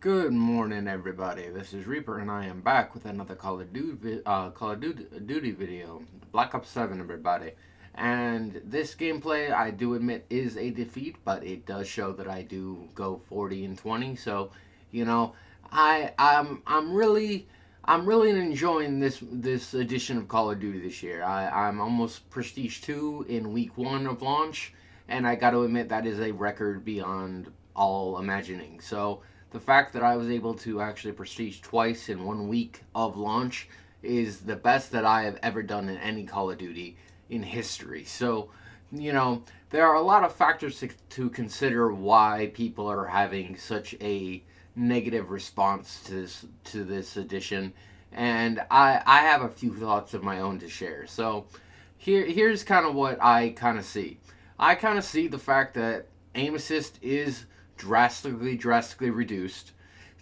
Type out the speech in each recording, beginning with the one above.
Good morning, everybody. This is Reaper, and I am back with another Call of Duty video. Black Ops 7, everybody. And this gameplay, I do admit, is a defeat, but it does show that I do go 40 and 20. So, you know, I'm really enjoying this edition of Call of Duty this year. I'm almost Prestige 2 in week 1 of launch, and I got to admit that is a record beyond all imagining. So the fact that I was able to actually prestige twice in 1 week of launch is the best that I have ever done in any Call of Duty in history. So, there are a lot of factors to consider why people are having such a negative response to this edition, and I have a few thoughts of my own to share. So, here's kind of what I kind of see. I kind of see the fact that aim assist is drastically reduced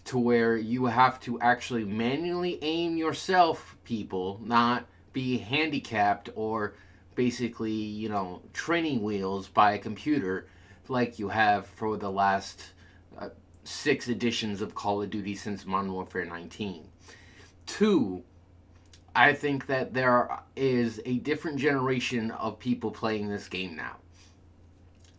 to where you have to actually manually aim yourself, people, not be handicapped or basically, training wheels by a computer like you have for the last 6 editions of Call of Duty since Modern Warfare 19. Two, I think that there is a different generation of people playing this game now.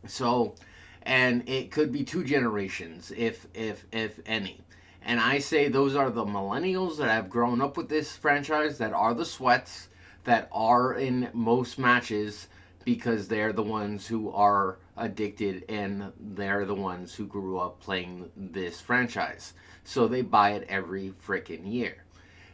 So, and it could be 2 generations, if any. And I say those are the millennials that have grown up with this franchise, that are the sweats, that are in most matches because they're the ones who are addicted and they're the ones who grew up playing this franchise. So they buy it every freaking year.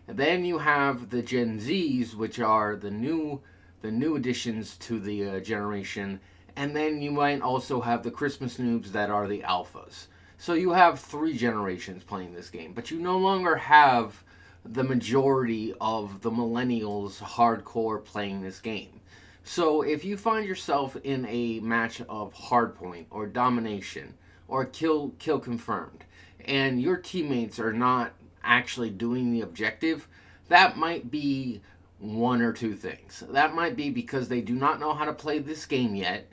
And then you have the Gen Zs, which are the new additions to the generation, and then you might also have the Christmas noobs that are the alphas. So you have 3 generations playing this game, but you no longer have the majority of the millennials hardcore playing this game. So if you find yourself in a match of hardpoint or domination or kill confirmed, and your teammates are not actually doing the objective, that might be one or two things. That might be because they do not know how to play this game yet.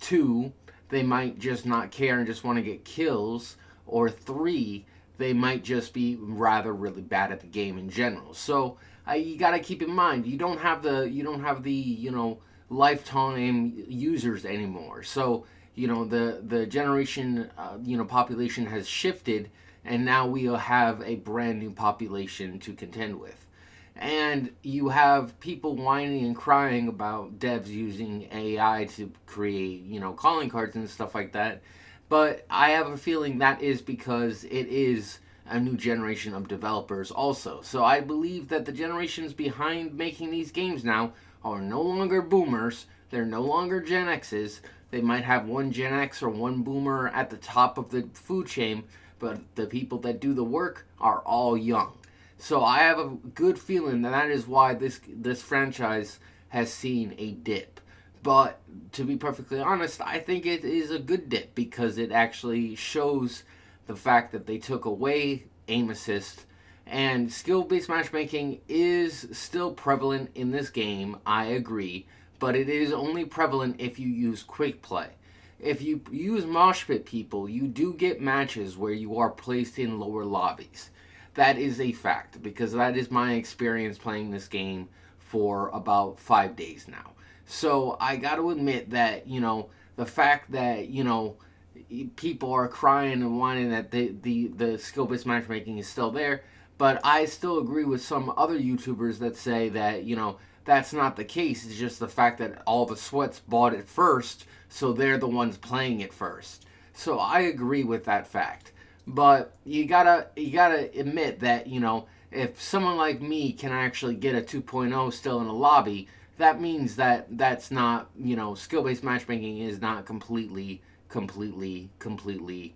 2, they might just not care and just want to get kills. Or 3, they might just be rather really bad at the game in general. So you got to keep in mind you don't have the lifetime users anymore. So the generation population has shifted, and now we have a brand new population to contend with. And you have people whining and crying about devs using AI to create, calling cards and stuff like that. But I have a feeling that is because it is a new generation of developers also. So I believe that the generations behind making these games now are no longer boomers. They're no longer Gen X's. They might have one Gen X or one boomer at the top of the food chain, but the people that do the work are all young. So I have a good feeling that is why this franchise has seen a dip. But to be perfectly honest, I think it is a good dip because it actually shows the fact that they took away aim assist, and skill-based matchmaking is still prevalent in this game, I agree, but it is only prevalent if you use quick play. If you use mosh pit people, you do get matches where you are placed in lower lobbies. That is a fact, because that is my experience playing this game for about 5 days now. So I got to admit that, the fact that, people are crying and whining that the skill-based matchmaking is still there, but I still agree with some other YouTubers that say that, that's not the case. It's just the fact that all the sweats bought it first, so they're the ones playing it first. So I agree with that fact. But you gotta admit that, if someone like me can actually get a 2.0 still in a lobby, that means that that's not, skill-based matchmaking is not completely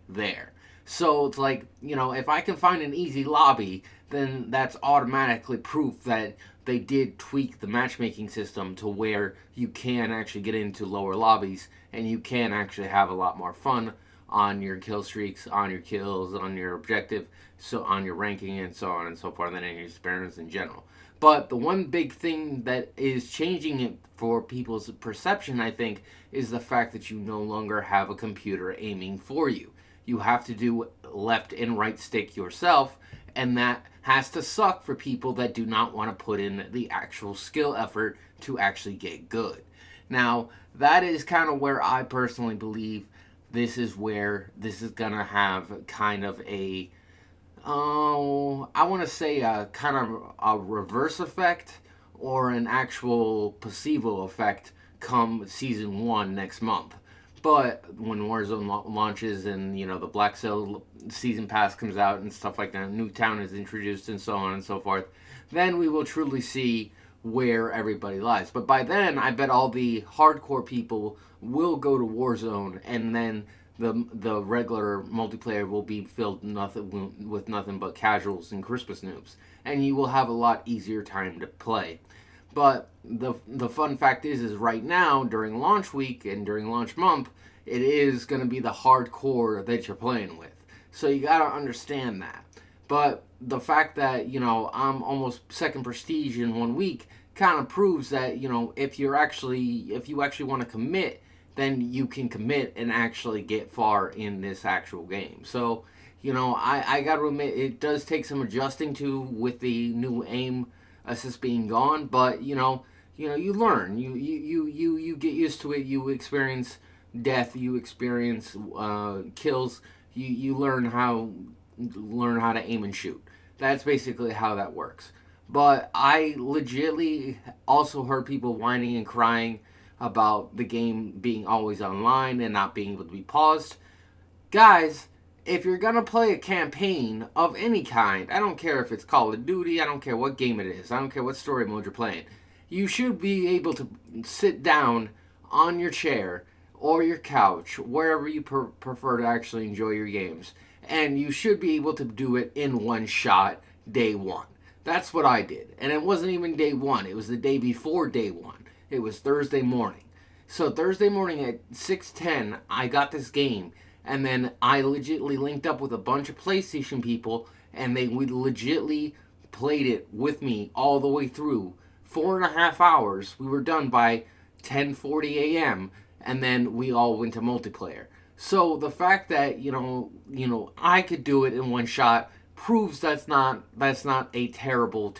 there. So it's like, if I can find an easy lobby, then that's automatically proof that they did tweak the matchmaking system to where you can actually get into lower lobbies and you can actually have a lot more fun on your kill streaks, on your kills, on your objective, so on your ranking and so on and so forth, and in your experience in general. But the one big thing that is changing it for people's perception, I think, is the fact that you no longer have a computer aiming for you. You have to do left and right stick yourself, and that has to suck for people that do not want to put in the actual skill effort to actually get good. Now, that is kind of where I personally believe this is where this is going to have kind of a, oh, I want to say a kind of a reverse effect or an actual placebo effect come season one next month. But when Warzone launches and the Black Cell season pass comes out and stuff like that, Nuketown is introduced and so on and so forth, then we will truly see where everybody lies. But by then, I bet all the hardcore people will go to Warzone, and then the regular multiplayer will be filled with nothing but casuals and Christmas noobs, and you will have a lot easier time to play. But the fun fact is right now during launch week and during launch month, it is going to be the hardcore that you're playing with. So you got to understand that. But the fact that I'm almost second prestige in 1 week kind of proves that if you actually want to commit, then you can commit and actually get far in this actual game. So I got to admit it does take some adjusting to with the new aim assist being gone, but you learn, you get used to it, you experience death, you experience kills, you learn how to aim and shoot. That's basically how that works. But I legitimately also heard people whining and crying about the game being always online and not being able to be paused. Guys, if you're gonna play a campaign of any kind, I don't care if it's Call of Duty, I don't care what game it is, I don't care what story mode you're playing, you should be able to sit down on your chair or your couch, wherever you prefer to actually enjoy your games, and you should be able to do it in one shot day one. That's what I did. And it wasn't even day one, it was the day before day one. It was Thursday morning. So Thursday morning at 6:10, I got this game. And then I legitimately linked up with a bunch of PlayStation people, and we legitimately played it with me all the way through. 4.5 hours. We were done by 10:40 a.m. and then we all went to multiplayer. So the fact that I could do it in one shot proves that's not a terrible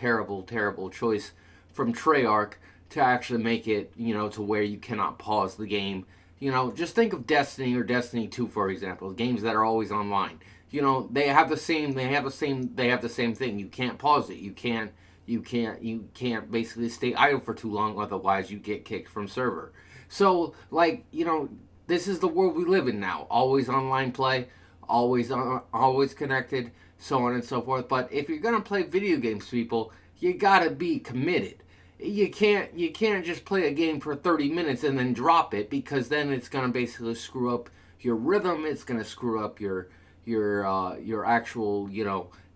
choice from Treyarch to actually make it to where you cannot pause the game. Just think of Destiny or Destiny 2, for example, games that are always online. They have the same thing. You can't pause it. You can't basically stay idle for too long, otherwise you get kicked from server. So, this is the world we live in now. Always online play, always connected, so on and so forth. But if you're gonna play video games, people, you gotta be committed. You can't just play a game for 30 minutes and then drop it, because then it's gonna basically screw up your rhythm. It's gonna screw up your actual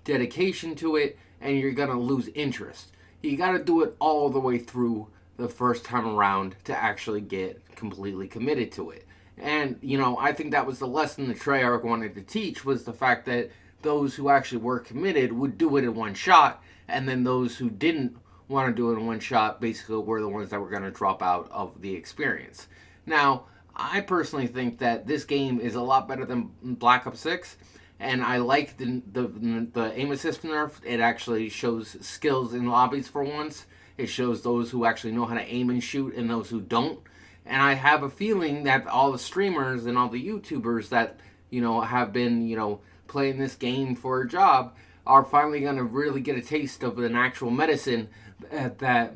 dedication to it, and you're gonna lose interest. You gotta do it all the way through the first time around to actually get completely committed to it. And I think that was the lesson that Treyarch wanted to teach, was the fact that those who actually were committed would do it in one shot, and then those who didn't want to do it in one shot basically were the ones that were going to drop out of the experience. Now, I personally think that this game is a lot better than Black Ops 6, and I like the aim assist nerf. It actually shows skills in lobbies for once. It shows those who actually know how to aim and shoot and those who don't. And I have a feeling that all the streamers and all the YouTubers that have been playing this game for a job are finally going to really get a taste of an actual medicine that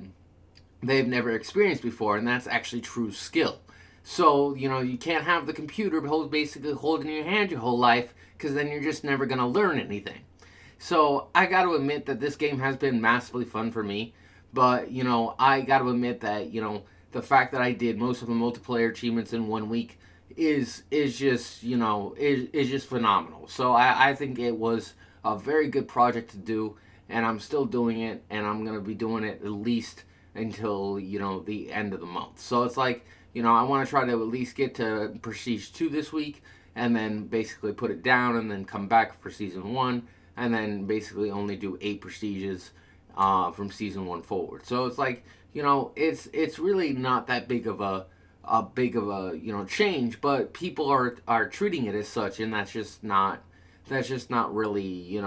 they've never experienced before, and that's actually true skill. So, you can't have the computer basically holding in your hand your whole life, because then you're just never going to learn anything. So, I got to admit that this game has been massively fun for me, but, I got to admit that, the fact that I did most of the multiplayer achievements in 1 week is just, is just phenomenal. So, I think it was a very good project to do, and I'm still doing it, and I'm going to be doing it at least until, the end of the month. So it's like, I want to try to at least get to Prestige 2 this week, and then basically put it down, and then come back for Season 1, and then basically only do 8 Prestiges from Season 1 forward. So it's like, it's really not that big of a change, but people are treating it as such, and that's just not that's just not really,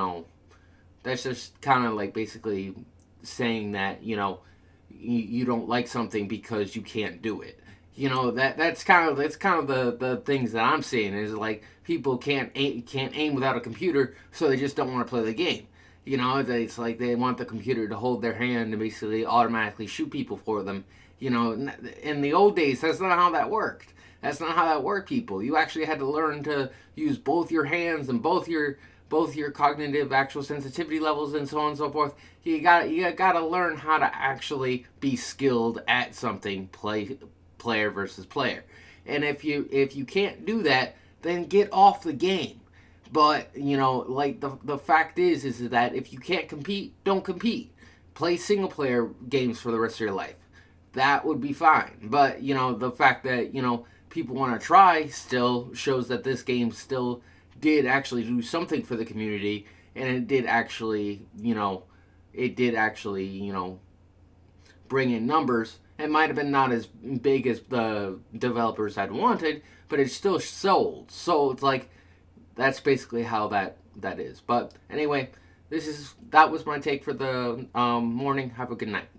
that's just kind of like basically saying that, you don't like something because you can't do it. That's kind of the things that I'm seeing is like people can't aim without a computer, so they just don't want to play the game. It's like they want the computer to hold their hand and basically automatically shoot people for them. In the old days, that's not how that worked. That's not how that worked, people. You actually had to learn to use both your hands and both your cognitive actual sensitivity levels and so on and so forth. You gotta learn how to actually be skilled at something, player versus player. And if you can't do that, then get off the game. But like the fact is that if you can't compete, don't compete. Play single player games for the rest of your life. That would be fine. But the fact that people want to try still shows that this game still did actually do something for the community, and it did actually bring in numbers. It might have been not as big as the developers had wanted, but it still sold. So it's like that's basically how that is. But anyway, that was my take for the morning. Have a good night.